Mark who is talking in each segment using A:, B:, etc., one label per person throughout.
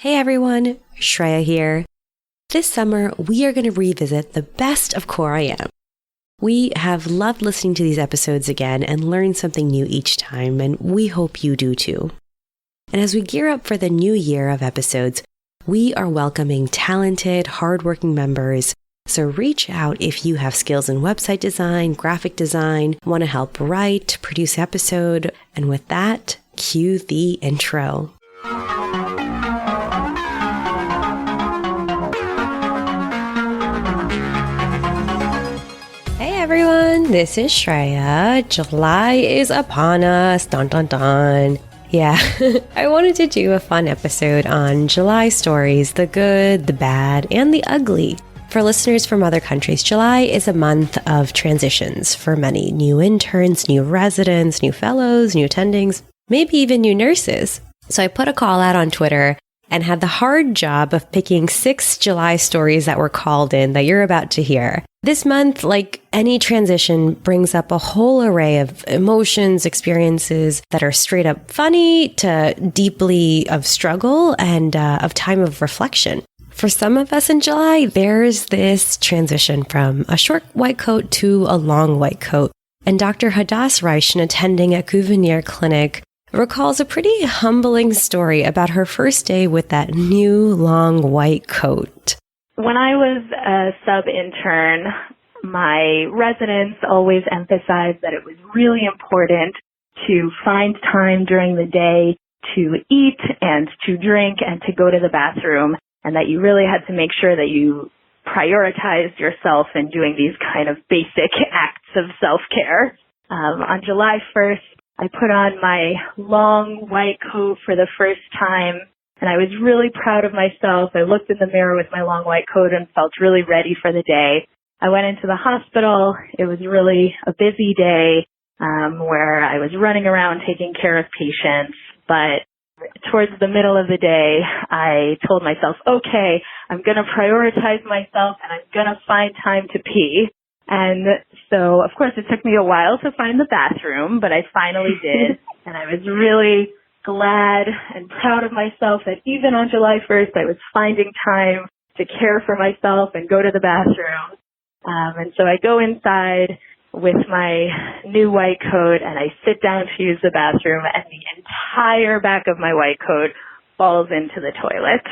A: Hey everyone, Shreya here. This summer, we are going to revisit the best of CoreIM. We have loved listening to these episodes again and learn something new each time, and we hope you do too. And as we gear up for the new year of episodes, we are welcoming talented, hardworking members. So reach out if you have skills in website design, graphic design, want to help write, produce episode, and with that, cue the intro. Everyone, this is Shreya. July is upon us. Dun dun dun. Yeah, I wanted to do a fun episode on July stories, the good, the bad, and the ugly. For listeners from other countries, July is a month of transitions for many new interns, new residents, new fellows, new attendings, maybe even new nurses. So I put a call out on Twitter and had the hard job of picking 6 July stories that were called in that you're about to hear. This month, like any transition, brings up a whole array of emotions, experiences that are straight up funny to deeply of struggle and of time of reflection. For some of us in July, there's this transition from a short white coat to a long white coat. And Dr. Hadass Reichen, attending a Couvenier clinic, recalls a pretty humbling story about her first day with that new long white coat.
B: When I was a sub-intern, my residents always emphasized that it was really important to find time during the day to eat and to drink and to go to the bathroom, and that you really had to make sure that you prioritized yourself in doing these kind of basic acts of self-care. On July 1st, I put on my long white coat for the first time, and I was really proud of myself. I looked in the mirror with my long white coat and felt really ready for the day. I went into the hospital. It was really a busy day where I was running around taking care of patients. But towards the middle of the day, I told myself, okay, I'm going to prioritize myself and I'm going to find time to pee. And so, of course, it took me a while to find the bathroom, but I finally did. And I was really glad and proud of myself that even on July 1st, I was finding time to care for myself and go to the bathroom. And so I go inside with my new white coat and I sit down to use the bathroom, and the entire back of my white coat falls into the toilet.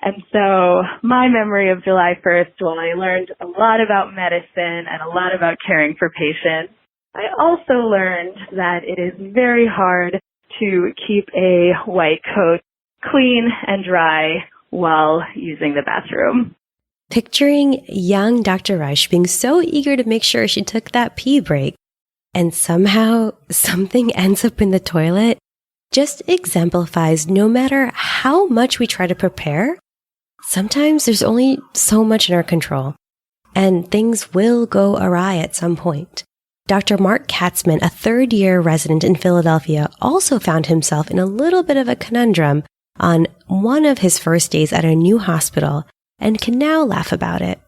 B: And so my memory of July 1st, while I learned a lot about medicine and a lot about caring for patients, I also learned that it is very hard to keep a white coat clean and dry while using the bathroom.
A: Picturing young Dr. Reich being so eager to make sure she took that pee break, and somehow something ends up in the toilet, just exemplifies no matter how much we try to prepare, sometimes there's only so much in our control, and things will go awry at some point. Dr. Mark Katzman, a third-year resident in Philadelphia, also found himself in a little bit of a conundrum on one of his first days at a new hospital and can now laugh about it.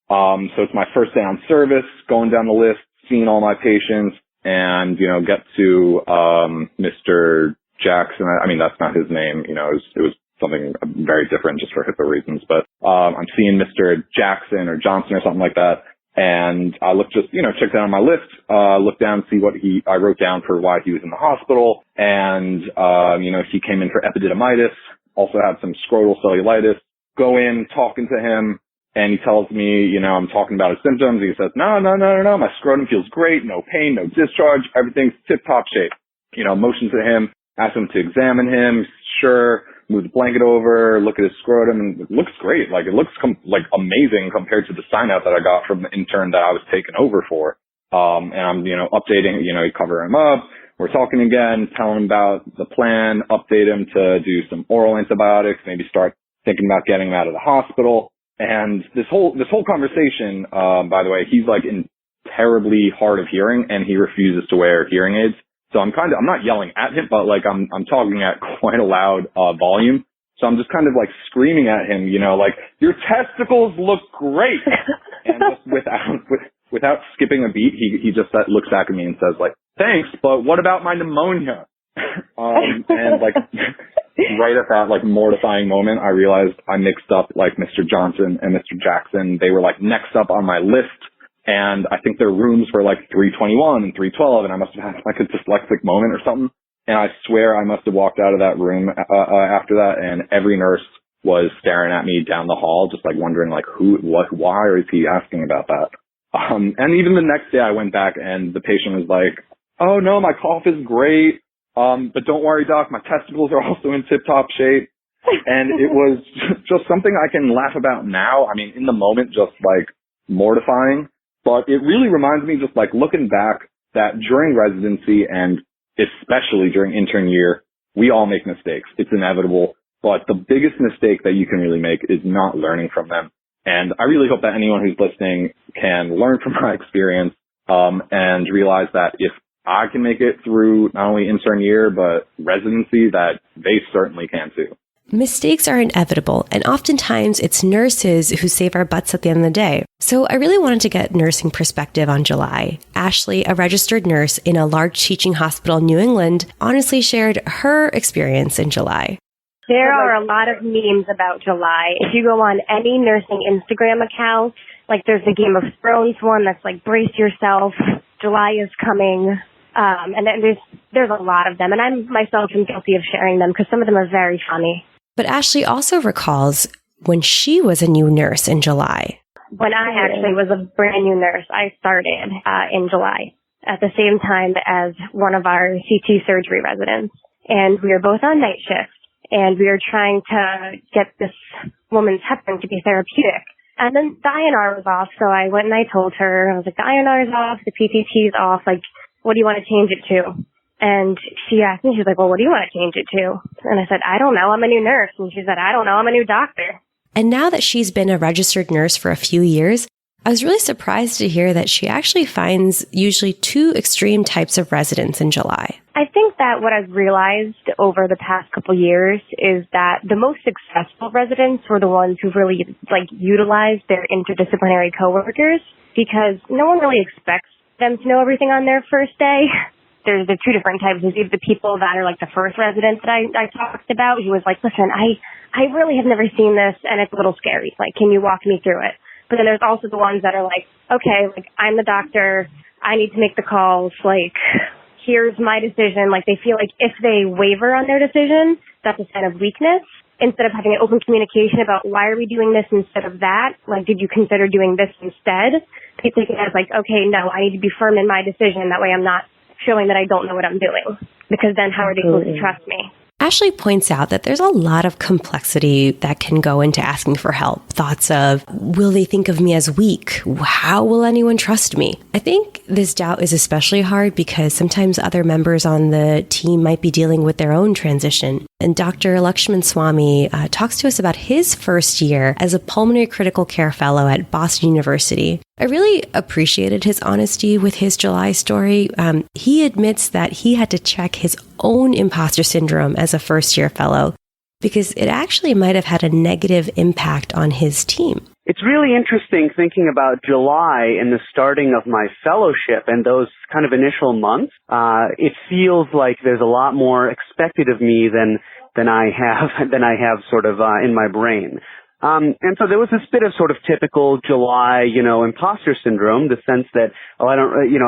C: So it's my first day on service, going down the list, seeing all my patients, and, get to Mr. Jackson. I mean, that's not his name. It was something very different just for HIPAA reasons. But I'm seeing Mr. Jackson or Johnson or something like that. And I check down on my list, look down, see what I wrote down for why he was in the hospital. And, he came in for epididymitis, also had some scrotal cellulitis. Go in, talking to him, and he tells me, I'm talking about his symptoms. He says, no, my scrotum feels great, no pain, no discharge, everything's tip-top shape. Motion to him, ask him to examine him, sure, move the blanket over, look at his scrotum, and it looks great. Like, it looks amazing compared to the sign-out that I got from the intern that I was taken over for. And I'm, updating, cover him up. We're talking again, telling him about the plan, update him to do some oral antibiotics, maybe start thinking about getting him out of the hospital. And this whole conversation, by the way, he's terribly hard of hearing, and he refuses to wear hearing aids. So I'm not yelling at him, but I'm talking at quite a loud volume. So I'm just kind of screaming at him, your testicles look great. And just without skipping a beat, he just looks back at me and says thanks, but what about my pneumonia? And right at that like mortifying moment, I realized I mixed up like Mr. Johnson and Mr. Jackson. They were like next up on my list, and I think their rooms were like 321 and 312, and I must have had like a dyslexic moment or something. And I swear I must have walked out of that room after that, and every nurse was staring at me down the hall, just like wondering like why is he asking about that? And even the next day I went back and the patient was like, "Oh no, my cough is great. But don't worry, doc, my testicles are also in tip-top shape." And it was just something I can laugh about now. I mean, in the moment, just like mortifying, but it really reminds me, just like looking back, that during residency and especially during intern year, we all make mistakes. It's inevitable. But the biggest mistake that you can really make is not learning from them. And I really hope that anyone who's listening can learn from my experience, and realize that if I can make it through not only intern year, but residency, that they certainly can too.
A: Mistakes are inevitable, and oftentimes it's nurses who save our butts at the end of the day. So I really wanted to get nursing perspective on July. Ashley, a registered nurse in a large teaching hospital in New England, honestly shared her experience in July.
D: There are a lot of memes about July. If you go on any nursing Instagram account, like there's the Game of Thrones one that's like, brace yourself, July is coming. And then there's a lot of them. And I myself am guilty of sharing them because some of them are very funny.
A: But Ashley also recalls when she was a new nurse in July.
D: When I actually was a brand new nurse, I started in July at the same time as one of our CT surgery residents. And we were both on night shift. And we were trying to get this woman's heparin to be therapeutic. And then the INR was off, so I went and I told her, I was like, the INR is off, the PTT is off, like, what do you want to change it to? And she asked me, she was like, well, what do you want to change it to? And I said, I don't know, I'm a new nurse. And she said, I don't know, I'm a new doctor.
A: And now that she's been a registered nurse for a few years, I was really surprised to hear that she actually finds usually two extreme types of residents in July.
D: I think that what I've realized over the past couple years is that the most successful residents were the ones who really utilized their interdisciplinary coworkers, because no one really expects them to know everything on their first day. There's the two different types. There's either the people that are like the first resident that I talked about, who was like, listen, I really have never seen this and it's a little scary. Like, can you walk me through it? But then there's also the ones that are like, okay, like, I'm the doctor, I need to make the calls, like, here's my decision. Like, they feel like if they waver on their decision, that's a sign of weakness. Instead of having an open communication about why are we doing this instead of that, like, did you consider doing this instead? They take it as like, okay, no, I need to be firm in my decision. That way I'm not showing that I don't know what I'm doing, because then how are they supposed to trust me?
A: Ashley points out that there's a lot of complexity that can go into asking for help. Thoughts of, will they think of me as weak? How will anyone trust me? I think this doubt is especially hard because sometimes other members on the team might be dealing with their own transition. And Dr. Lakshman Swamy talks to us about his first year as a pulmonary critical care fellow at Boston University. I really appreciated his honesty with his July story. He admits that he had to check his own imposter syndrome as a first-year fellow because it actually might have had a negative impact on his team.
E: It's really interesting thinking about July and the starting of my fellowship and those kind of initial months. It feels like there's a lot more expected of me than I have sort of in my brain. And so there was this bit of sort of typical July, imposter syndrome, the sense that, I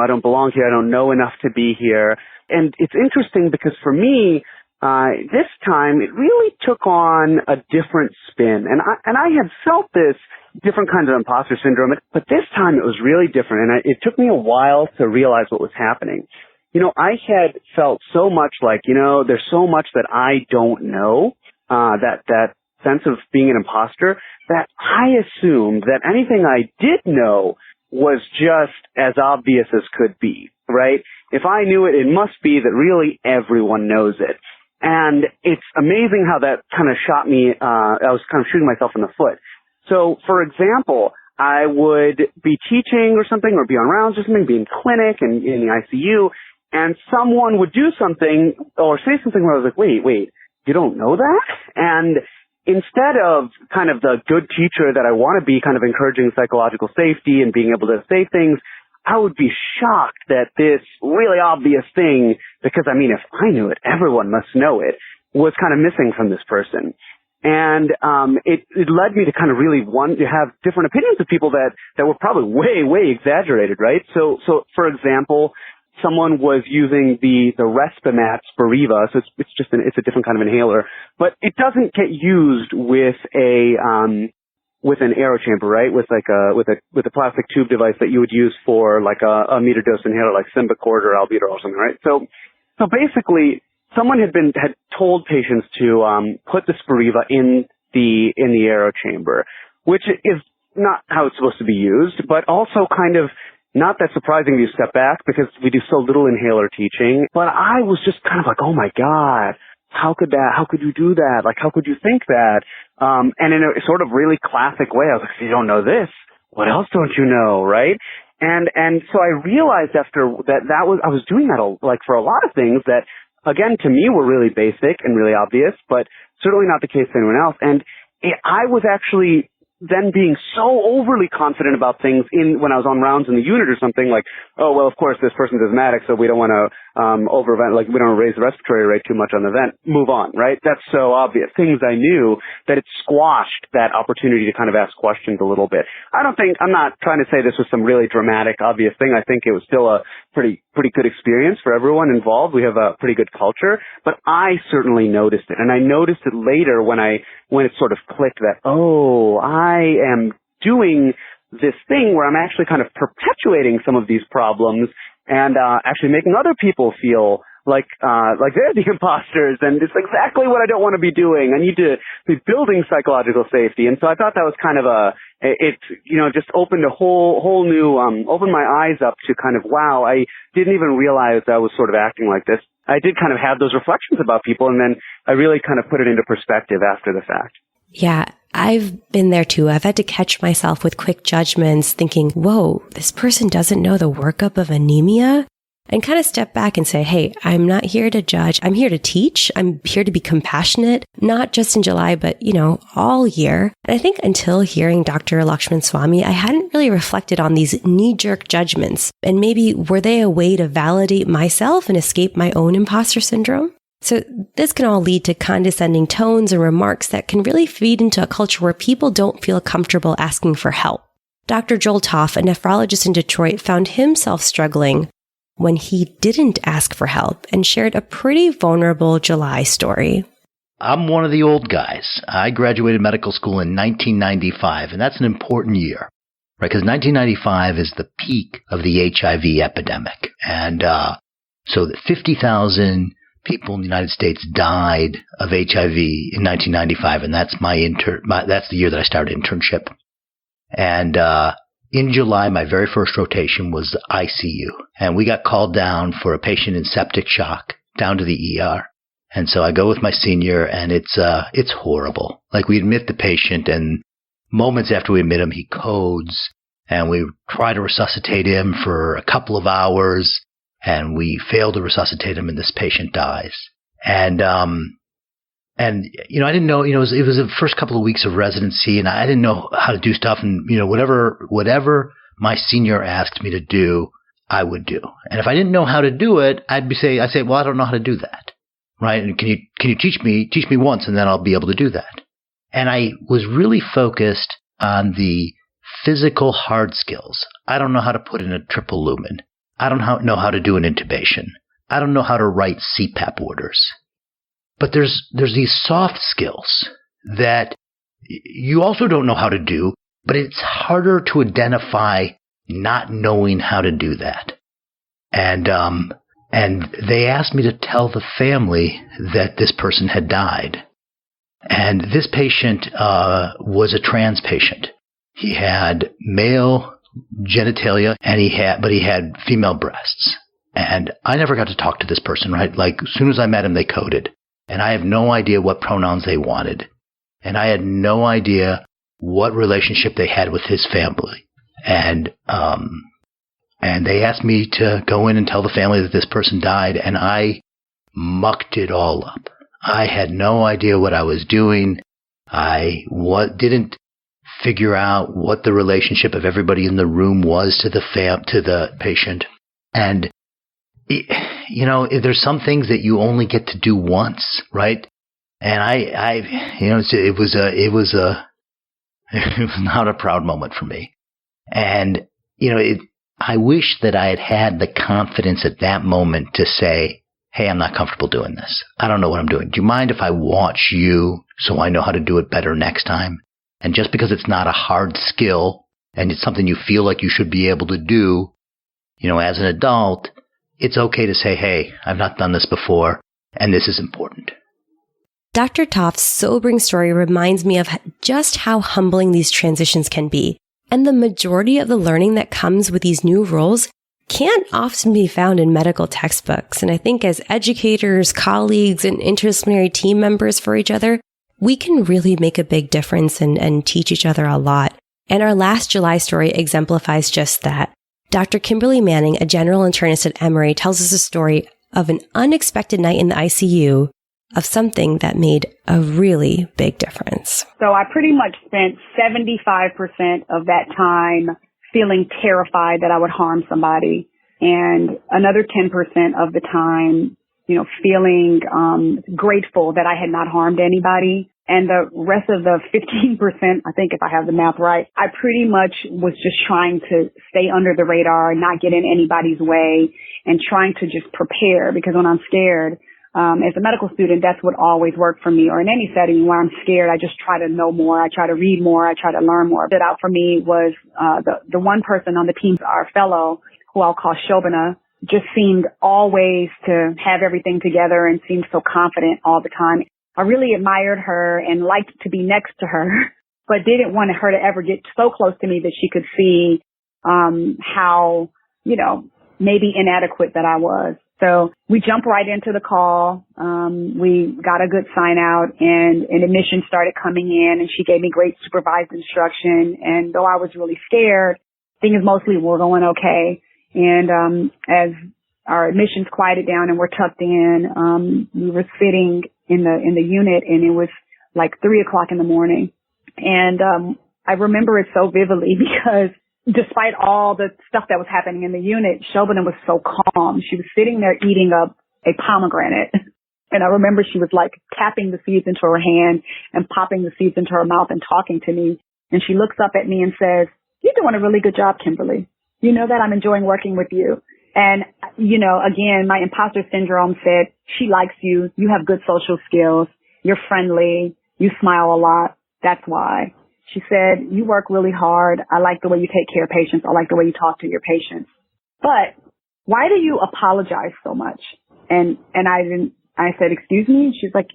E: don't belong here, I don't know enough to be here. And it's interesting because for me, this time it really took on a different spin. And I had felt this different kinds of imposter syndrome, but this time it was really different. And it took me a while to realize what was happening. I had felt so much like, there's so much that I don't know, that sense of being an imposter, that I assumed that anything I did know was just as obvious as could be, right? If I knew it, it must be that really everyone knows it. And it's amazing how that kind of shot me, I was kind of shooting myself in the foot. So, for example, I would be teaching or something, or be on rounds or something, be in clinic and in the ICU, and someone would do something or say something where I was like, wait, you don't know that? And instead of kind of the good teacher that I want to be, kind of encouraging psychological safety and being able to say things, I would be shocked that this really obvious thing, because if I knew it, everyone must know it. was kind of missing from this person. And it led me to kind of really want to have different opinions of people that were probably way exaggerated, right? So for example, someone was using the Respimat Spiriva, so it's a different kind of inhaler, but it doesn't get used with an aero chamber, right? With a plastic tube device that you would use for like a meter dose inhaler, like Symbicort or Albuterol or something, right? So basically, someone had told patients to put the Spiriva in the aero chamber, which is not how it's supposed to be used, but also kind of not that surprising if you step back because we do so little inhaler teaching. But I was just kind of like, oh my God, how could you do that? Like, how could you think that? And in a sort of really classic way, I was like, if you don't know this, what else don't you know, right? And so I realized after that I was doing that like for a lot of things that, again, to me were really basic and really obvious, but certainly not the case for anyone else. And I was actually then being so overly confident about things when I was on rounds in the unit or something, like, oh, well, of course, this person's asthmatic, so we don't want to overvent, like, we don't raise the respiratory rate too much on the vent. Move on, right? That's so obvious. Things I knew that it squashed that opportunity to kind of ask questions a little bit. I'm not trying to say this was some really dramatic, obvious thing. I think it was still a pretty good experience for everyone involved. We have a pretty good culture, but I certainly noticed it. And I noticed it later when it sort of clicked that, oh, I am doing this thing where I'm actually kind of perpetuating some of these problems and actually making other people feel like they're the imposters, and it's exactly what I don't want to be doing. I need to be building psychological safety. And so I thought that was kind of just opened a whole new, opened my eyes up to kind of, wow, I didn't even realize I was sort of acting like this. I did kind of have those reflections about people, and then I really kind of put it into perspective after the fact.
A: Yeah, I've been there too. I've had to catch myself with quick judgments thinking, whoa, this person doesn't know the workup of anemia, and kind of step back and say, hey, I'm not here to judge. I'm here to teach. I'm here to be compassionate, not just in July, but, all year. And I think until hearing Dr. Lakshman Swamy, I hadn't really reflected on these knee-jerk judgments. And maybe were they a way to validate myself and escape my own imposter syndrome? So this can all lead to condescending tones and remarks that can really feed into a culture where people don't feel comfortable asking for help. Dr. Joel Toff, a nephrologist in Detroit, found himself struggling when he didn't ask for help and shared a pretty vulnerable July story.
F: I'm one of the old guys. I graduated medical school in 1995, and that's an important year, right? Because 1995 is the peak of the HIV epidemic. And so that 50,000 people in the United States died of HIV in 1995, and that's that's the year that I started internship. And in July, my very first rotation was the ICU, and we got called down for a patient in septic shock down to the ER. And so I go with my senior, and it's horrible. Like, we admit the patient, and moments after we admit him, he codes, and we try to resuscitate him for a couple of hours, and we fail to resuscitate him, and this patient dies. And I didn't know, it was the first couple of weeks of residency, and I didn't know how to do stuff. And, whatever my senior asked me to do, I would do. And if I didn't know how to do it, I'd say, well, I don't know how to do that. Right? And can you teach me once, and then I'll be able to do that. And I was really focused on the physical hard skills. I don't know how to put in a triple lumen. I don't know how to do an intubation. I don't know how to write CPAP orders. But there's these soft skills that you also don't know how to do, but it's harder to identify not knowing how to do that. And they asked me to tell the family that this person had died. And this patient was a trans patient. He had male genitalia, but he had female breasts. And I never got to talk to this person, right? Like, as soon as I met him, they coded. And I have no idea what pronouns they wanted. And I had no idea what relationship they had with his family. And they asked me to go in and tell the family that this person died, and I mucked it all up. I had no idea what I was doing. I didn't figure out what the relationship of everybody in the room was to the patient. And there's some things that you only get to do once, right? And it was not a proud moment for me. And, I wish that I had the confidence at that moment to say, hey, I'm not comfortable doing this. I don't know what I'm doing. Do you mind if I watch you so I know how to do it better next time? And just because it's not a hard skill and it's something you feel like you should be able to do, as an adult, it's okay to say, hey, I've not done this before and this is important.
A: Dr. Toft's sobering story reminds me of just how humbling these transitions can be. And the majority of the learning that comes with these new roles can't often be found in medical textbooks. And I think as educators, colleagues, and interdisciplinary team members for each other, we can really make a big difference and teach each other a lot. And our last July story exemplifies just that. Dr. Kimberly Manning, a general internist at Emory, tells us a story of an unexpected night in the ICU of something that made a really big difference.
G: So I pretty much spent 75% of that time feeling terrified that I would harm somebody, and another 10% of the time, feeling grateful that I had not harmed anybody. And the rest of the 15%, I think if I have the math right, I pretty much was just trying to stay under the radar, not get in anybody's way, and trying to just prepare, because when I'm scared, as a medical student, that's what always worked for me, or in any setting where I'm scared, I just try to know more. I try to read more. I try to learn more. What stood out for me was the one person on the team, our fellow, who I'll call Shobana, just seemed always to have everything together and seemed so confident all the time. I really admired her and liked to be next to her, but didn't want her to ever get so close to me that she could see how, maybe inadequate that I was. So we jumped right into the call. We got a good sign out, and admission started coming in, and she gave me great supervised instruction. And though I was really scared, things mostly were going okay. And as our admissions quieted down and we're tucked in, we were sitting in the unit, and it was like 3:00 in the morning. And I remember it so vividly because despite all the stuff that was happening in the unit, Shobana was so calm. She was sitting there eating up a pomegranate. And I remember she was like tapping the seeds into her hand and popping the seeds into her mouth and talking to me. And she looks up at me and says, "You're doing a really good job, Kimberly. You know that I'm enjoying working with you." And, again, my imposter syndrome said, she likes you. You have good social skills. You're friendly. You smile a lot. That's why. She said, "You work really hard. I like the way you take care of patients. I like the way you talk to your patients. But why do you apologize so much?" And I said, "Excuse me?" She's like,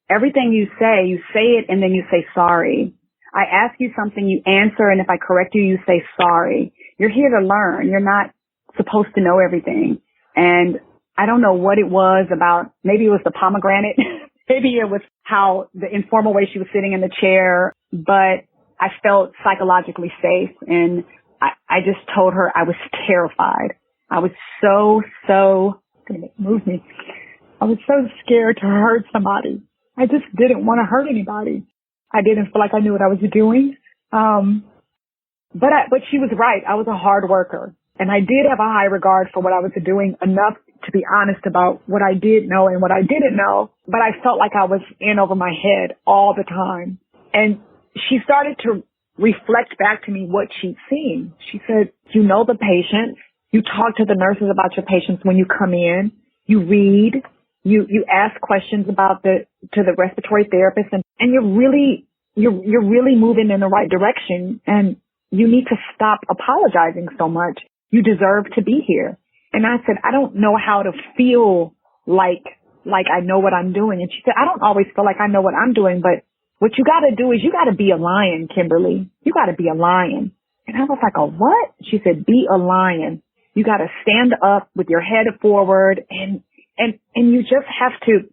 G: everything you say it and then you say sorry. I ask you something, you answer, and if I correct you, you say sorry. You're here to learn. You're not supposed to know everything. And I don't know what it was about. Maybe it was the pomegranate. Maybe it was how the informal way she was sitting in the chair, but I felt psychologically safe, and I just told her I was terrified. I was I was so scared to hurt somebody. I just didn't want to hurt anybody. I didn't feel like I knew what I was doing. But she was right. I was a hard worker, and I did have a high regard for what I was doing, enough to be honest about what I did know and what I didn't know. But I felt like I was in over my head all the time. And she started to reflect back to me what she'd seen. She said, "You know the patients. You talk to the nurses about your patients when you come in. You read. You ask questions to the respiratory therapist, and you're really moving in the right direction. And you need to stop apologizing so much. You deserve to be here." And I said, "I don't know how to feel like I know what I'm doing." And she said, "I don't always feel like I know what I'm doing, but what you got to do is you got to be a lion, Kimberly. You got to be a lion." And I was like, "A what?" She said, "Be a lion. You got to stand up with your head forward, and you just have to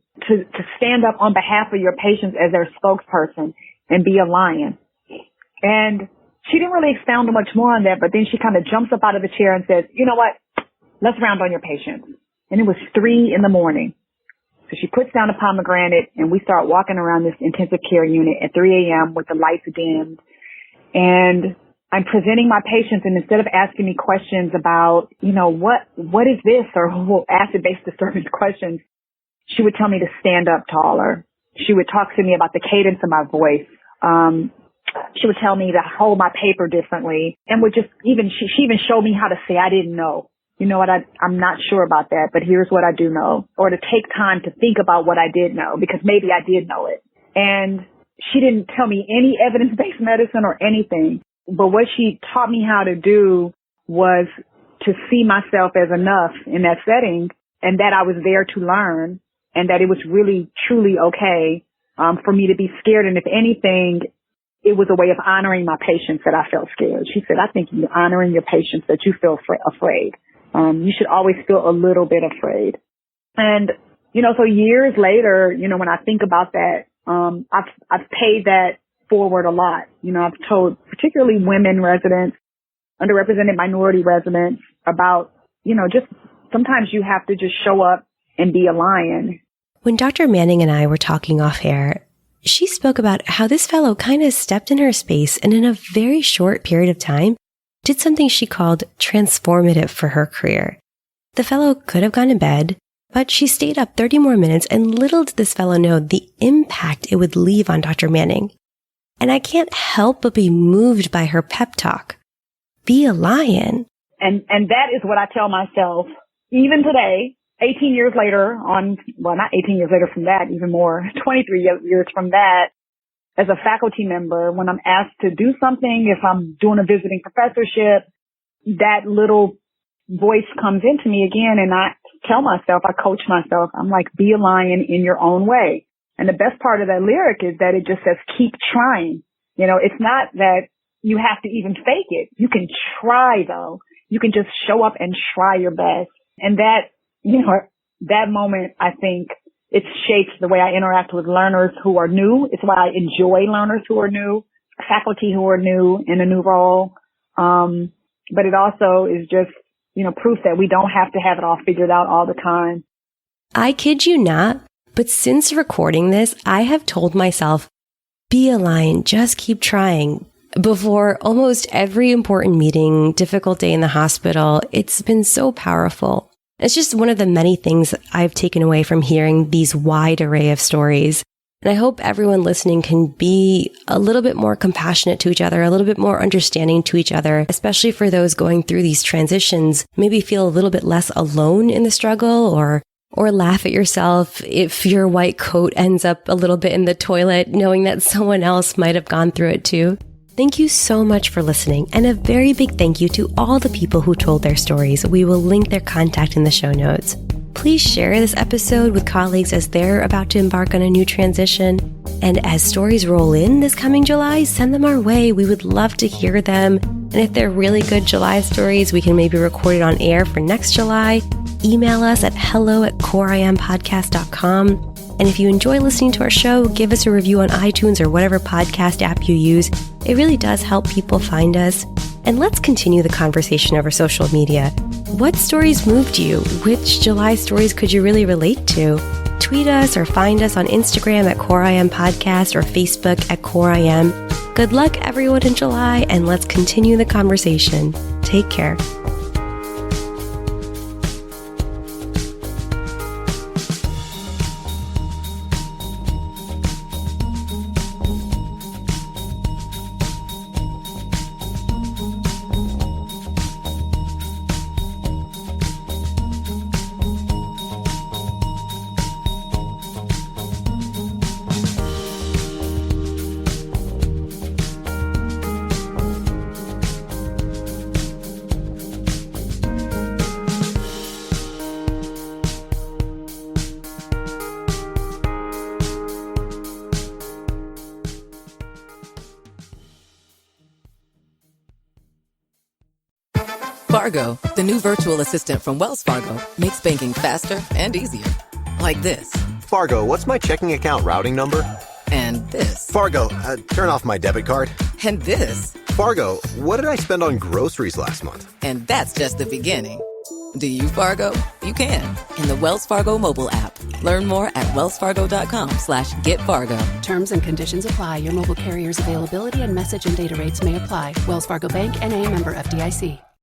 G: stand up on behalf of your patients as their spokesperson and be a lion." And she didn't really expound much more on that, but then she kind of jumps up out of the chair and says, "You know what? Let's round on your patients." And it was 3 a.m. So she puts down a pomegranate, and we start walking around this intensive care unit at 3 a.m. with the lights dimmed. And I'm presenting my patients, and instead of asking me questions about, what is this, or acid-based disturbance questions, she would tell me to stand up taller. she would talk to me about the cadence of my voice. She would tell me to hold my paper differently, and would just she even showed me how to say I didn't know. You know what, I'm not sure about that, but here's what I do know. Or to take time to think about what I did know, because maybe I did know it. And she didn't tell me any evidence-based medicine or anything. But what she taught me how to do was to see myself as enough in that setting, and that I was there to learn, and that it was really, truly okay for me to be scared. And if anything, it was a way of honoring my patients that I felt scared. She said, I think you're honoring your patients that you feel afraid. You should always feel a little bit afraid. And, so years later, when I think about that, I've paid that forward a lot. I've told particularly women residents, underrepresented minority residents about, just sometimes you have to just show up and be a lion.
A: When Dr. Manning and I were talking off air, she spoke about how this fellow kind of stepped in her space and in a very short period of time did something she called transformative for her career. The fellow could have gone to bed, but she stayed up 30 more minutes, and little did this fellow know the impact it would leave on Dr. Manning. And I can't help but be moved by her pep talk. Be a lion.
G: And that is what I tell myself, even today, 18 years later not 18 years later from that, even more, 23 years from that, as a faculty member, when I'm asked to do something, if I'm doing a visiting professorship, that little voice comes into me again, and I tell myself, I coach myself, I'm like, be a lion in your own way. And the best part of that lyric is that it just says, keep trying. It's not that you have to even fake it. You can try, though. You can just show up and try your best. And that, that moment, I think, it shapes the way I interact with learners who are new. It's why I enjoy learners who are new, faculty who are new in a new role. But it also is just, proof that we don't have to have it all figured out all the time.
A: I kid you not, but since recording this, I have told myself, be a lion, just keep trying. Before almost every important meeting, difficult day in the hospital, it's been so powerful. It's just one of the many things I've taken away from hearing these wide array of stories. And I hope everyone listening can be a little bit more compassionate to each other, a little bit more understanding to each other, especially for those going through these transitions, maybe feel a little bit less alone in the struggle, or laugh at yourself if your white coat ends up a little bit in the toilet, knowing that someone else might have gone through it too. Thank you so much for listening, and a very big thank you to all the people who told their stories. We will link their contact in the show notes. Please share this episode with colleagues as they're about to embark on a new transition. And as stories roll in this coming July, send them our way. We would love to hear them. And if they're really good July stories, we can maybe record it on air for next July. Email us at hello@CoreIMpodcast.com. And if you enjoy listening to our show, give us a review on iTunes or whatever podcast app you use. It really does help people find us. And let's continue the conversation over social media. What stories moved you? Which July stories could you really relate to? Tweet us or find us on Instagram at CoreIM Podcast or Facebook at CoreIM. Good luck, everyone, in July, and let's continue the conversation. Take care.
H: Fargo, the new virtual assistant from Wells Fargo, makes banking faster and easier. Like this.
I: Fargo, what's my checking account routing number?
H: And this.
I: Fargo, turn off my debit card.
H: And this.
I: Fargo, what did I spend on groceries last month?
H: And that's just the beginning. Do you, Fargo? You can. In the Wells Fargo mobile app. Learn more at wellsfargo.com/getfargo.
J: Terms and conditions apply. Your mobile carrier's availability and message and data rates may apply. Wells Fargo Bank, N.A., member FDIC.